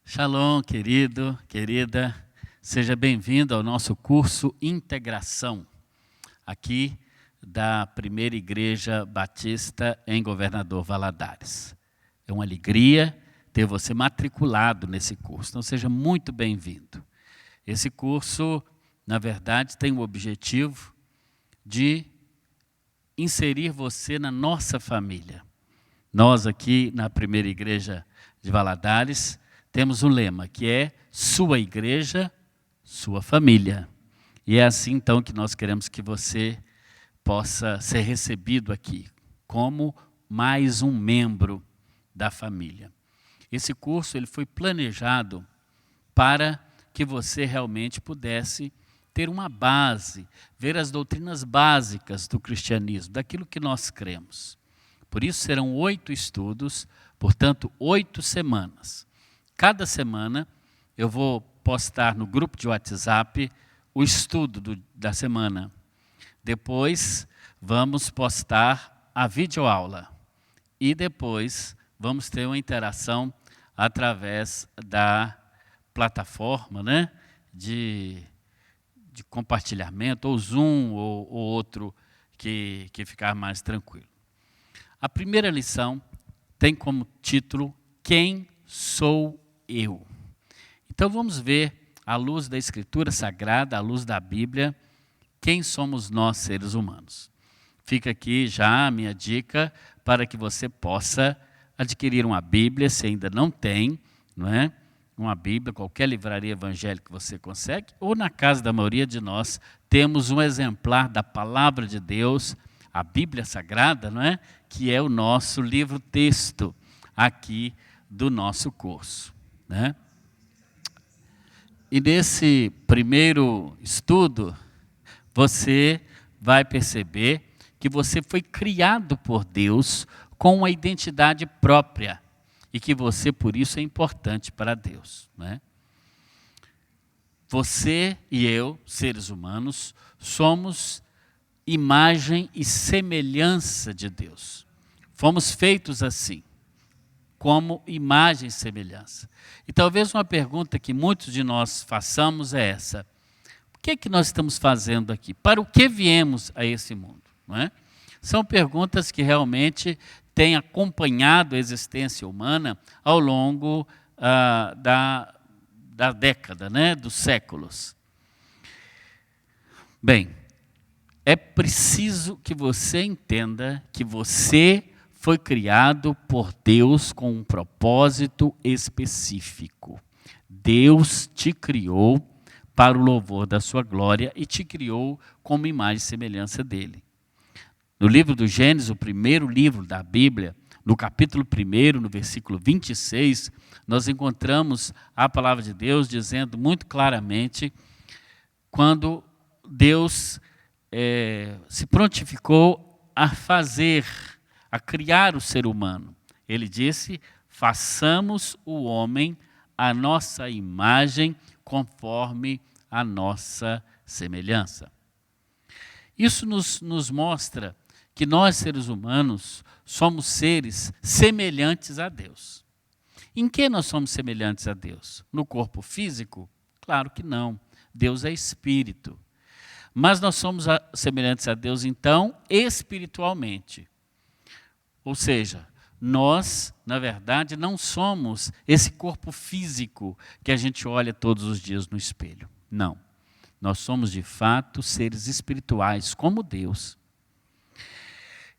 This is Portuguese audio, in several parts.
Shalom, querido, querida, seja bem-vindo ao nosso curso Integração, aqui da Primeira Igreja Batista em Governador Valadares. É uma alegria ter você matriculado nesse curso, então seja muito bem-vindo. Esse curso, na verdade, tem o objetivo de inserir você na nossa família. Nós aqui na Primeira Igreja de Valadares temos um lema que é sua igreja, sua família. E é assim então que nós queremos que você possa ser recebido aqui como mais um membro da família. Esse curso ele foi planejado para que você realmente pudesse ter uma base, ver as doutrinas básicas do cristianismo, daquilo que nós cremos. Por isso serão 8 estudos, portanto 8 semanas. Cada semana eu vou postar no grupo de WhatsApp o estudo da semana. Depois vamos postar a videoaula. E depois vamos ter uma interação através da plataforma, né, de compartilhamento, ou Zoom, ou outro que ficar mais tranquilo. A primeira lição tem como título Quem sou eu? Então vamos ver, à luz da Escritura Sagrada, à luz da Bíblia, quem somos nós, seres humanos. Fica aqui já a minha dica para que você possa adquirir uma Bíblia, se ainda não tem, não é? Uma Bíblia, qualquer livraria evangélica que você consegue, ou na casa da maioria de nós, temos um exemplar da Palavra de Deus, a Bíblia Sagrada, não é? Que é o nosso livro-texto aqui do nosso curso, né? E nesse primeiro estudo, você vai perceber que você foi criado por Deus com uma identidade própria e que você, por isso, é importante para Deus, né? Você e eu, seres humanos, somos imagem e semelhança de Deus. Fomos feitos assim, como imagem e semelhança. E talvez uma pergunta que muitos de nós façamos é essa: o que é que nós estamos fazendo aqui? Para o que viemos a esse mundo? Não é? São perguntas que realmente têm acompanhado a existência humana ao longo da década, né, dos séculos. Bem, é preciso que você entenda que você foi criado por Deus com um propósito específico. Deus te criou para o louvor da sua glória e te criou como imagem e semelhança dele. No livro do Gênesis, o primeiro livro da Bíblia, no capítulo 1, no versículo 26, nós encontramos a palavra de Deus dizendo muito claramente, quando Deus se prontificou a criar o ser humano. Ele disse, façamos o homem a nossa imagem, conforme a nossa semelhança. Isso nos mostra que nós, seres humanos, somos seres semelhantes a Deus. Em que nós somos semelhantes a Deus? No corpo físico? Claro que não. Deus é espírito. Mas nós somos semelhantes a Deus, então, espiritualmente. Ou seja, nós, na verdade, não somos esse corpo físico que a gente olha todos os dias no espelho. Não. Nós somos, de fato, seres espirituais, como Deus.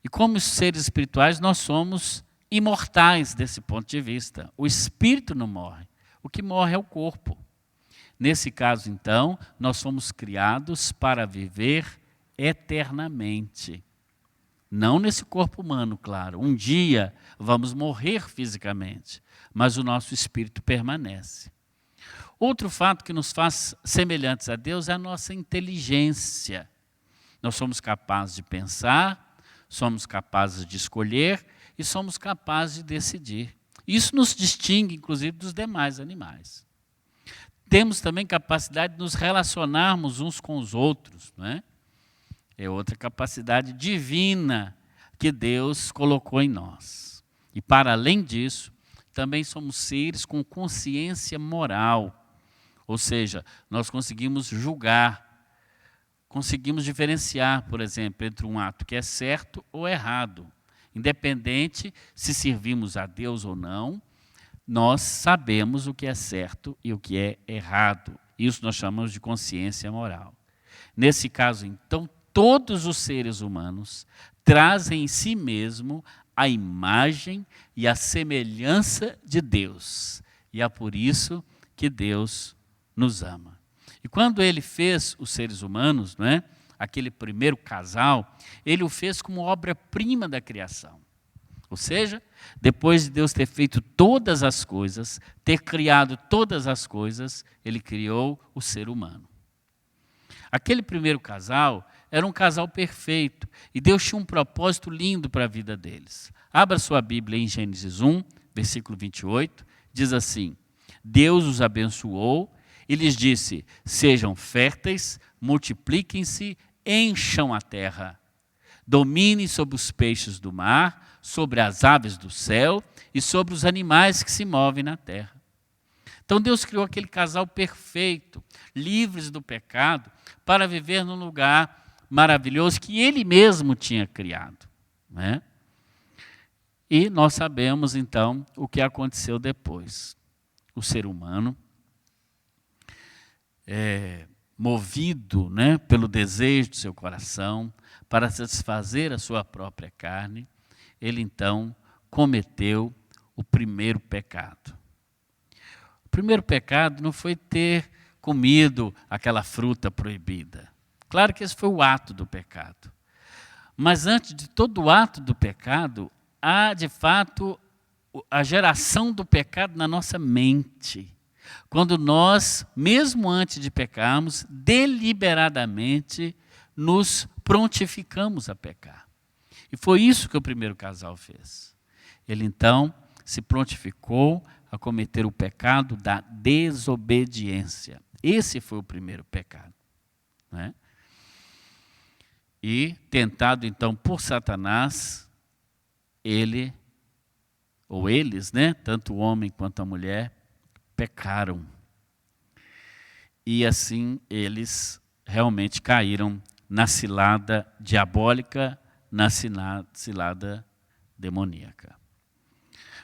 E como seres espirituais, nós somos imortais desse ponto de vista. O espírito não morre. O que morre é o corpo. Nesse caso, então, nós fomos criados para viver eternamente. Não nesse corpo humano, claro. Um dia vamos morrer fisicamente, mas o nosso espírito permanece. Outro fato que nos faz semelhantes a Deus é a nossa inteligência. Nós somos capazes de pensar, somos capazes de escolher e somos capazes de decidir. Isso nos distingue, inclusive, dos demais animais. Temos também capacidade de nos relacionarmos uns com os outros, não é? É outra capacidade divina que Deus colocou em nós. E para além disso, também somos seres com consciência moral. Ou seja, nós conseguimos julgar, conseguimos diferenciar, por exemplo, entre um ato que é certo ou errado. Independente se servimos a Deus ou não, nós sabemos o que é certo e o que é errado. Isso nós chamamos de consciência moral. Nesse caso, então, todos os seres humanos trazem em si mesmo a imagem e a semelhança de Deus. E é por isso que Deus nos ama. E quando ele fez os seres humanos, não é? Aquele primeiro casal, ele o fez como obra-prima da criação. Ou seja, depois de Deus ter feito todas as coisas, ter criado todas as coisas, ele criou o ser humano. Aquele primeiro casal era um casal perfeito e Deus tinha um propósito lindo para a vida deles. Abra sua Bíblia em Gênesis 1, versículo 28, diz assim: Deus os abençoou e lhes disse: sejam férteis, multipliquem-se, encham a terra. Dominem sobre os peixes do mar, sobre as aves do céu e sobre os animais que se movem na terra. Então Deus criou aquele casal perfeito, livres do pecado, para viver num lugar maravilhoso que Ele mesmo tinha criado, né? E nós sabemos então o que aconteceu depois. O ser humano, movido, né, pelo desejo do seu coração, para satisfazer a sua própria carne, ele então cometeu o primeiro pecado. O primeiro pecado não foi ter comido aquela fruta proibida. Claro que esse foi o ato do pecado. Mas antes de todo o ato do pecado, há de fato a geração do pecado na nossa mente. Quando nós, mesmo antes de pecarmos, deliberadamente nos prontificamos a pecar. E foi isso que o primeiro casal fez. Ele então se prontificou a cometer o pecado da desobediência. Esse foi o primeiro pecado, né? E tentado então por Satanás, ele, ou eles, né, tanto o homem quanto a mulher, pecaram. E assim eles realmente caíram na cilada diabólica, na cilada demoníaca.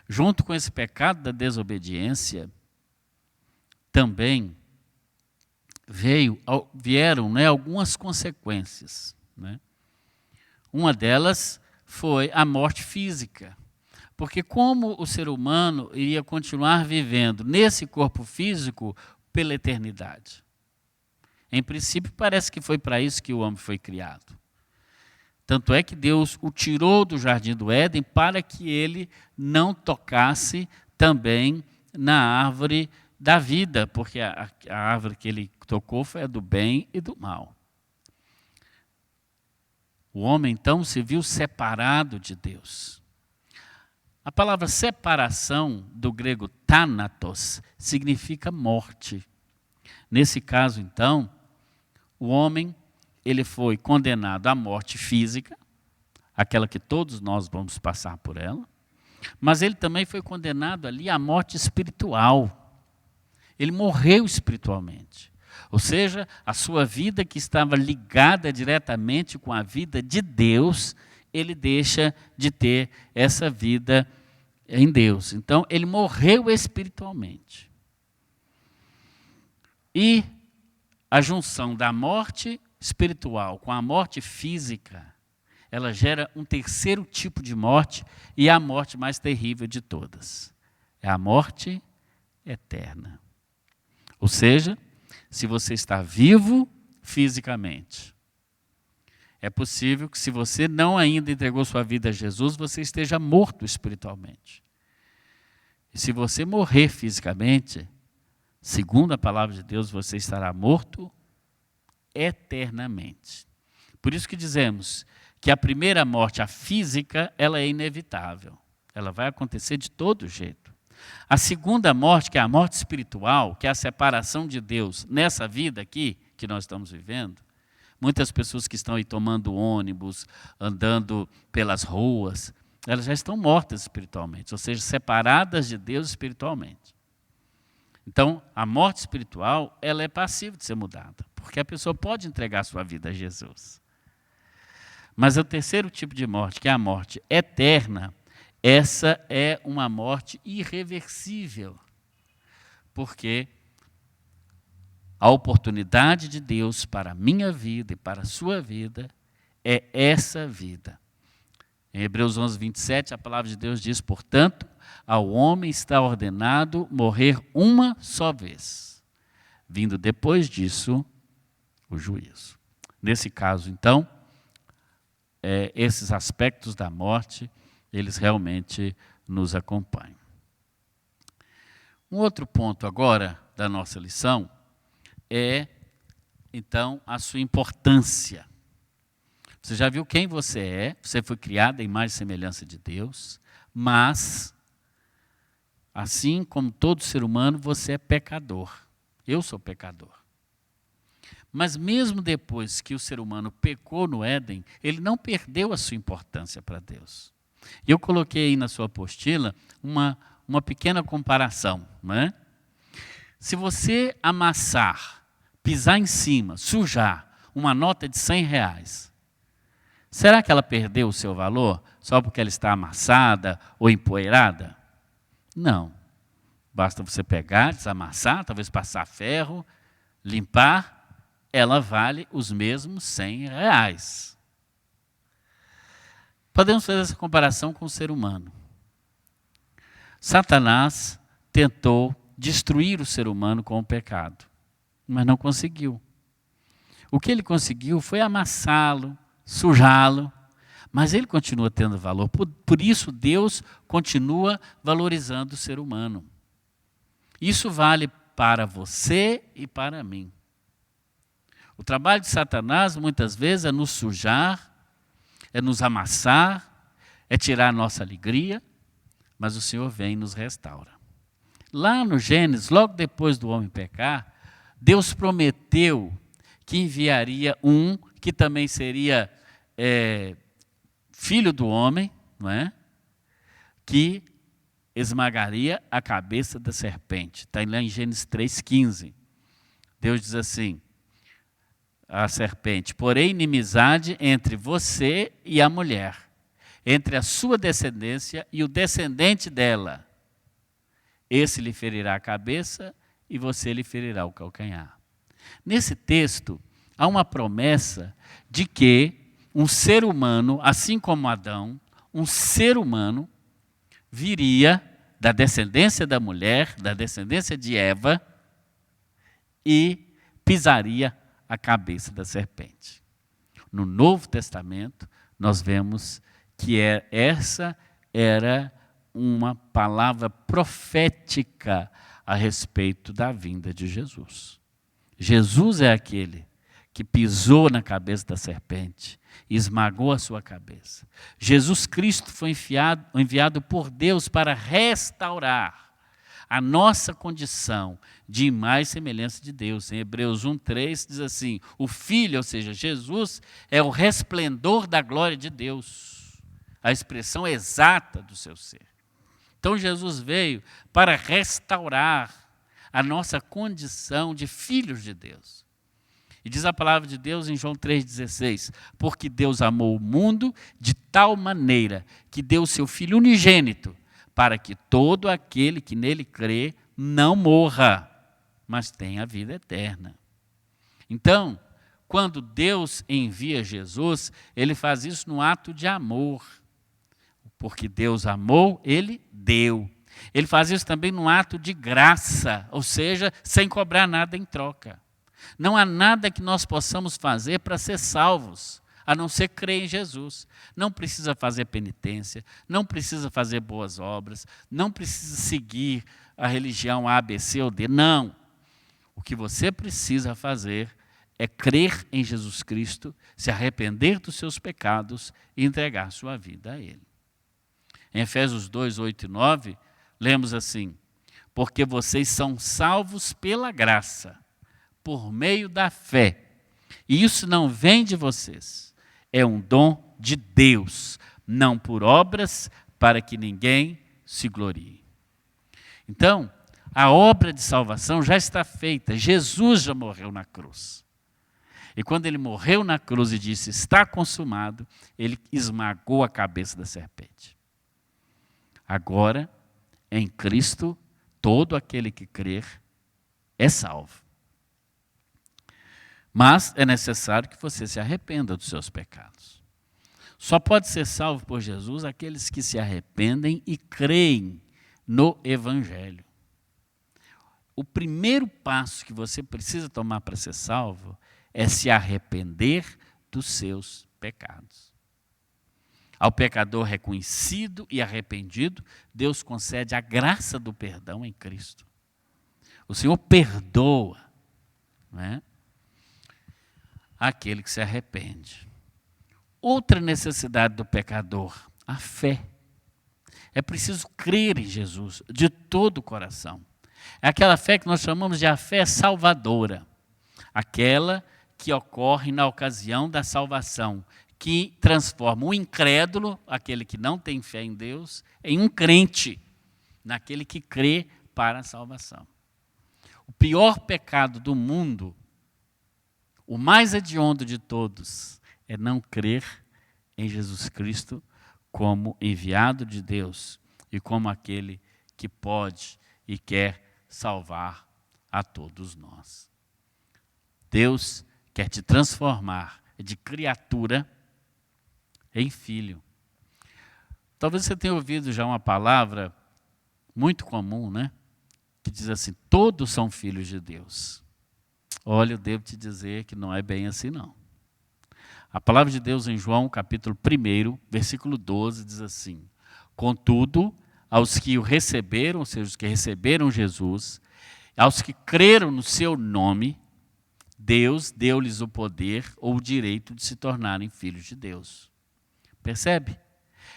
Junto com esse pecado da desobediência, também vieram, né, algumas consequências, né? Uma delas foi a morte física. Porque como o ser humano iria continuar vivendo nesse corpo físico pela eternidade? Em princípio, parece que foi para isso que o homem foi criado. Tanto é que Deus o tirou do jardim do Éden para que ele não tocasse também na árvore da vida, porque a árvore que ele tocou foi a do bem e do mal. O homem, então, se viu separado de Deus. A palavra separação, do grego thanatos, significa morte. Nesse caso, então, o homem, ele foi condenado à morte física, aquela que todos nós vamos passar por ela, mas ele também foi condenado ali à morte espiritual. Ele morreu espiritualmente. Ou seja, a sua vida que estava ligada diretamente com a vida de Deus, ele deixa de ter essa vida em Deus. Então, ele morreu espiritualmente. E a junção da morte espiritual com a morte física, ela gera um terceiro tipo de morte, e é a morte mais terrível de todas. É a morte eterna. Ou seja, se você está vivo fisicamente, é possível que, se você não ainda entregou sua vida a Jesus, você esteja morto espiritualmente. E se você morrer fisicamente, segundo a palavra de Deus, você estará morto eternamente. Por isso que dizemos que a primeira morte, a física, ela é inevitável. Ela vai acontecer de todo jeito. A segunda morte, que é a morte espiritual, que é a separação de Deus nessa vida aqui que nós estamos vivendo, muitas pessoas que estão aí tomando ônibus, andando pelas ruas, elas já estão mortas espiritualmente, ou seja, separadas de Deus espiritualmente. Então, a morte espiritual, ela é passiva de ser mudada, porque a pessoa pode entregar sua vida a Jesus. Mas o terceiro tipo de morte, que é a morte eterna, essa é uma morte irreversível, porque a oportunidade de Deus para a minha vida e para a sua vida é essa vida. Em Hebreus 11, 27, a palavra de Deus diz, portanto, ao homem está ordenado morrer uma só vez, vindo depois disso o juízo. Nesse caso, então, esses aspectos da morte, eles realmente nos acompanham. Um outro ponto agora da nossa lição é, então, a sua importância. Você já viu quem você foi criado em imagem e semelhança de Deus, mas, assim como todo ser humano, você é pecador. Eu sou pecador. Mas mesmo depois que o ser humano pecou no Éden, ele não perdeu a sua importância para Deus. Eu coloquei aí na sua apostila uma pequena comparação, não é? Se você amassar, pisar em cima, sujar uma nota de R$100, será que ela perdeu o seu valor só porque ela está amassada ou empoeirada? Não. Basta você pegar, desamassar, talvez passar ferro, limpar, ela vale os mesmos R$100. Podemos fazer essa comparação com o ser humano. Satanás tentou destruir o ser humano com o pecado, mas não conseguiu. O que ele conseguiu foi amassá-lo, sujá-lo, mas ele continua tendo valor. Por isso Deus continua valorizando o ser humano. Isso vale para você e para mim. O trabalho de Satanás muitas vezes é nos sujar, é nos amassar, é tirar a nossa alegria, mas o Senhor vem e nos restaura. Lá no Gênesis, logo depois do homem pecar, Deus prometeu que enviaria um que também seria filho do homem, não é? Que esmagaria a cabeça da serpente. Está lá em Gênesis 3,15. Deus diz assim, a serpente, porém inimizade entre você e a mulher, entre a sua descendência e o descendente dela. Esse lhe ferirá a cabeça e você lhe ferirá o calcanhar. Nesse texto, há uma promessa de que um ser humano, assim como Adão, um ser humano viria da descendência da mulher, da descendência de Eva, e pisaria a cabeça da serpente. No Novo Testamento, nós vemos que essa era uma palavra profética a respeito da vinda de Jesus. Jesus é aquele que pisou na cabeça da serpente e esmagou a sua cabeça. Jesus Cristo foi enviado por Deus para restaurar a nossa condição de imagem e semelhança de Deus. Em Hebreus 1,3 diz assim, o Filho, ou seja, Jesus, é o resplendor da glória de Deus, a expressão exata do seu ser. Então Jesus veio para restaurar a nossa condição de filhos de Deus. E diz a palavra de Deus em João 3,16, porque Deus amou o mundo de tal maneira que deu o seu Filho unigênito, para que todo aquele que nele crê não morra, mas tenha a vida eterna. Então, quando Deus envia Jesus, ele faz isso no ato de amor. Porque Deus amou, ele deu. Ele faz isso também no ato de graça, ou seja, sem cobrar nada em troca. Não há nada que nós possamos fazer para ser salvos, a não ser crer em Jesus. Não precisa fazer penitência, não precisa fazer boas obras, não precisa seguir a religião A, B, C ou D. Não. O que você precisa fazer é crer em Jesus Cristo, se arrepender dos seus pecados e entregar sua vida a Ele. Em Efésios 2, 8 e 9, lemos assim, porque vocês são salvos pela graça, por meio da fé. E isso não vem de vocês, é um dom de Deus, não por obras, para que ninguém se glorie. Então, a obra de salvação já está feita. Jesus já morreu na cruz. E quando ele morreu na cruz e disse, está consumado, ele esmagou a cabeça da serpente. Agora, em Cristo, todo aquele que crer é salvo. Mas é necessário que você se arrependa dos seus pecados. Só pode ser salvo por Jesus aqueles que se arrependem e creem no Evangelho. O primeiro passo que você precisa tomar para ser salvo é se arrepender dos seus pecados. Ao pecador reconhecido e arrependido, Deus concede a graça do perdão em Cristo. O Senhor perdoa, né, aquele que se arrepende. Outra necessidade do pecador, a fé. É preciso crer em Jesus de todo o coração. É aquela fé que nós chamamos de a fé salvadora. Aquela que ocorre na ocasião da salvação, que transforma o incrédulo, aquele que não tem fé em Deus, em um crente, naquele que crê para a salvação. O pior pecado do mundo, o mais hediondo de todos, é não crer em Jesus Cristo como enviado de Deus e como aquele que pode e quer salvar a todos nós. Deus quer te transformar de criatura em filho. Talvez você tenha ouvido já uma palavra muito comum, né? Que diz assim, todos são filhos de Deus. Olha, eu devo te dizer que não é bem assim não. A palavra de Deus em João, capítulo 1, versículo 12, diz assim, contudo, aos que o receberam, ou seja, os que receberam Jesus, aos que creram no seu nome, Deus deu-lhes o poder ou o direito de se tornarem filhos de Deus. Percebe?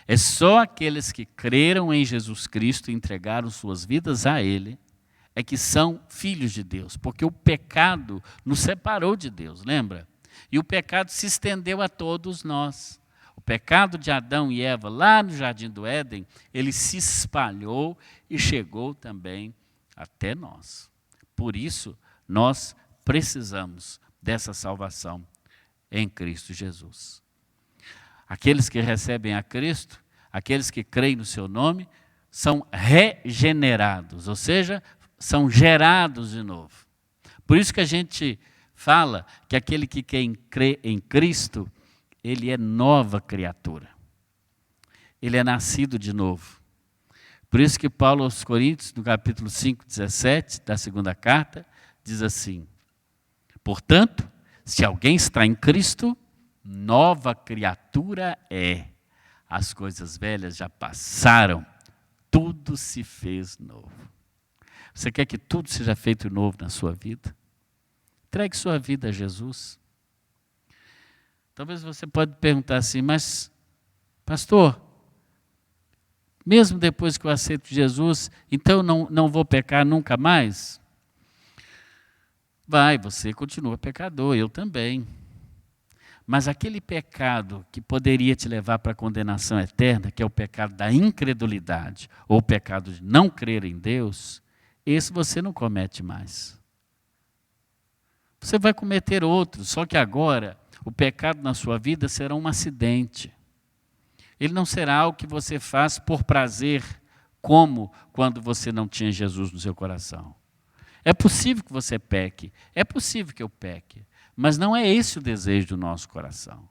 É só aqueles que creram em Jesus Cristo e entregaram suas vidas a Ele, é que são filhos de Deus, porque o pecado nos separou de Deus, lembra? E o pecado se estendeu a todos nós. O pecado de Adão e Eva lá no Jardim do Éden, ele se espalhou e chegou também até nós. Por isso, nós precisamos dessa salvação em Cristo Jesus. Aqueles que recebem a Cristo, aqueles que creem no seu nome, são regenerados, ou seja, são gerados de novo. Por isso que a gente fala que aquele que crê em Cristo, ele é nova criatura. Ele é nascido de novo. Por isso que Paulo aos Coríntios, no capítulo 5, 17, da segunda carta, diz assim, portanto, se alguém está em Cristo, nova criatura é. As coisas velhas já passaram, tudo se fez novo. Você quer que tudo seja feito novo na sua vida? Entregue sua vida a Jesus. Talvez você pode perguntar assim, mas, pastor, mesmo depois que eu aceito Jesus, então não vou pecar nunca mais? Vai, você continua pecador, eu também. Mas aquele pecado que poderia te levar para a condenação eterna, que é o pecado da incredulidade, ou o pecado de não crer em Deus, esse você não comete mais. Você vai cometer outros, só que agora o pecado na sua vida será um acidente. Ele não será algo que você faz por prazer, como quando você não tinha Jesus no seu coração. É possível que você peque, é possível que eu peque, mas não é esse o desejo do nosso coração.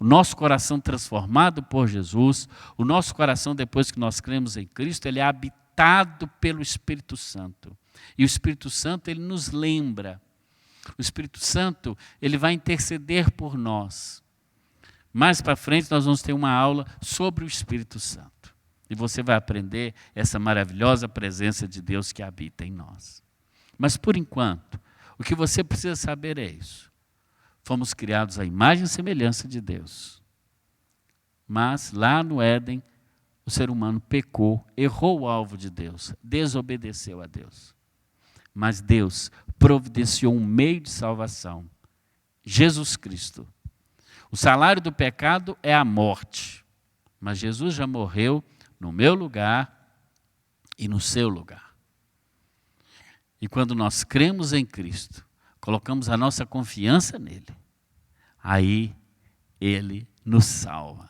O nosso coração transformado por Jesus, o nosso coração depois que nós cremos em Cristo, ele é habitado pelo Espírito Santo. E o Espírito Santo, ele nos lembra. O Espírito Santo, ele vai interceder por nós. Mais para frente nós vamos ter uma aula sobre o Espírito Santo. E você vai aprender essa maravilhosa presença de Deus que habita em nós. Mas por enquanto, o que você precisa saber é isso. Fomos criados à imagem e semelhança de Deus. Mas lá no Éden, o ser humano pecou, errou o alvo de Deus, desobedeceu a Deus. Mas Deus providenciou um meio de salvação, Jesus Cristo. O salário do pecado é a morte, Mas Jesus já morreu no meu lugar e no seu lugar. E quando nós cremos em Cristo, colocamos a nossa confiança nele, aí ele nos salva.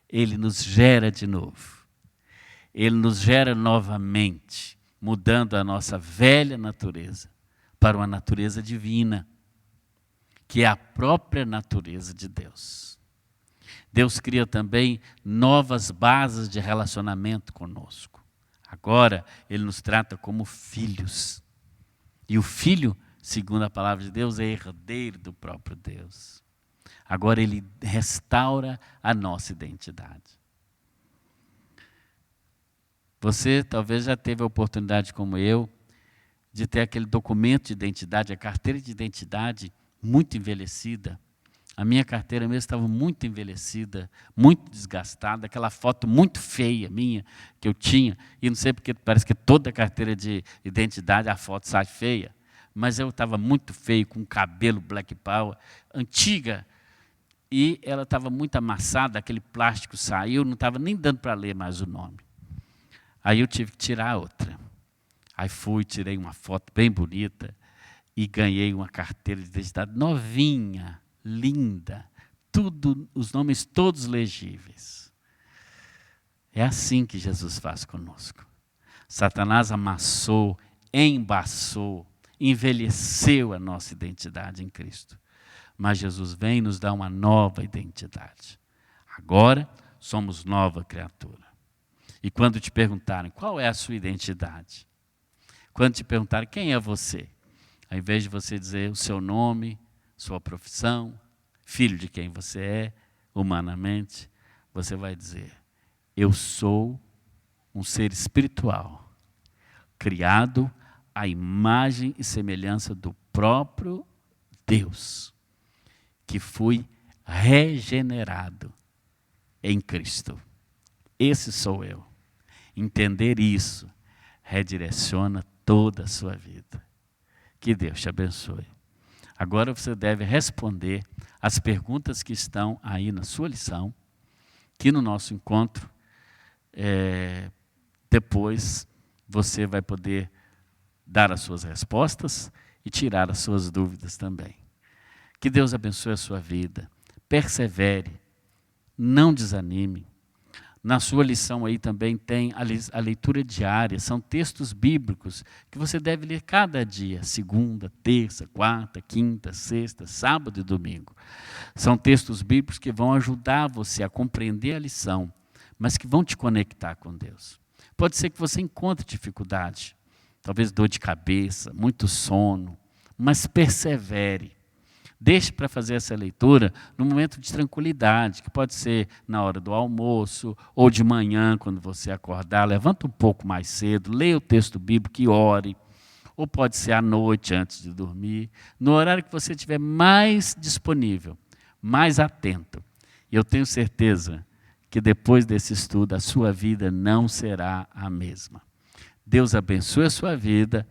Ele nos gera de novo. Ele nos gera novamente, mudando a nossa velha natureza para uma natureza divina, que é a própria natureza de Deus. Deus cria também novas bases de relacionamento conosco. Agora, Ele nos trata como filhos. E o filho, segundo a palavra de Deus, é herdeiro do próprio Deus. Agora Ele restaura a nossa identidade. Você talvez já teve a oportunidade, como eu, de ter aquele documento de identidade, a carteira de identidade muito envelhecida. A minha carteira mesmo estava muito envelhecida, muito desgastada, aquela foto muito feia minha que eu tinha, e não sei porque parece que toda carteira de identidade a foto sai feia, mas eu estava muito feio, com cabelo black power, antiga, e ela estava muito amassada, aquele plástico saiu, não estava nem dando para ler mais o nome. Aí eu tive que tirar outra. Aí fui, tirei uma foto bem bonita e ganhei uma carteira de identidade novinha, linda, tudo, os nomes todos legíveis. É assim que Jesus faz conosco. Satanás amassou, embaçou, envelheceu a nossa identidade em Cristo. Mas Jesus vem e nos dá uma nova identidade. Agora somos nova criatura. E quando te perguntarem qual é a sua identidade, quando te perguntarem quem é você, ao invés de você dizer o seu nome, sua profissão, filho de quem você é, humanamente, você vai dizer: eu sou um ser espiritual, criado à imagem e semelhança do próprio Deus, que fui regenerado em Cristo. Esse sou eu. Entender isso redireciona toda a sua vida. Que Deus te abençoe. Agora você deve responder as perguntas que estão aí na sua lição, que no nosso encontro, depois você vai poder dar as suas respostas e tirar as suas dúvidas também. Que Deus abençoe a sua vida. Persevere, não desanime. Na sua lição aí também tem a leitura diária, são textos bíblicos que você deve ler cada dia, segunda, terça, quarta, quinta, sexta, sábado e domingo. São textos bíblicos que vão ajudar você a compreender a lição, mas que vão te conectar com Deus. Pode ser que você encontre dificuldade, talvez dor de cabeça, muito sono, mas persevere. Deixe para fazer essa leitura num momento de tranquilidade, que pode ser na hora do almoço ou de manhã, quando você acordar. Levanta um pouco mais cedo, leia o texto bíblico e ore. Ou pode ser à noite, antes de dormir, no horário que você estiver mais disponível, mais atento. E eu tenho certeza que depois desse estudo a sua vida não será a mesma. Deus abençoe a sua vida,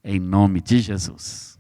em nome de Jesus.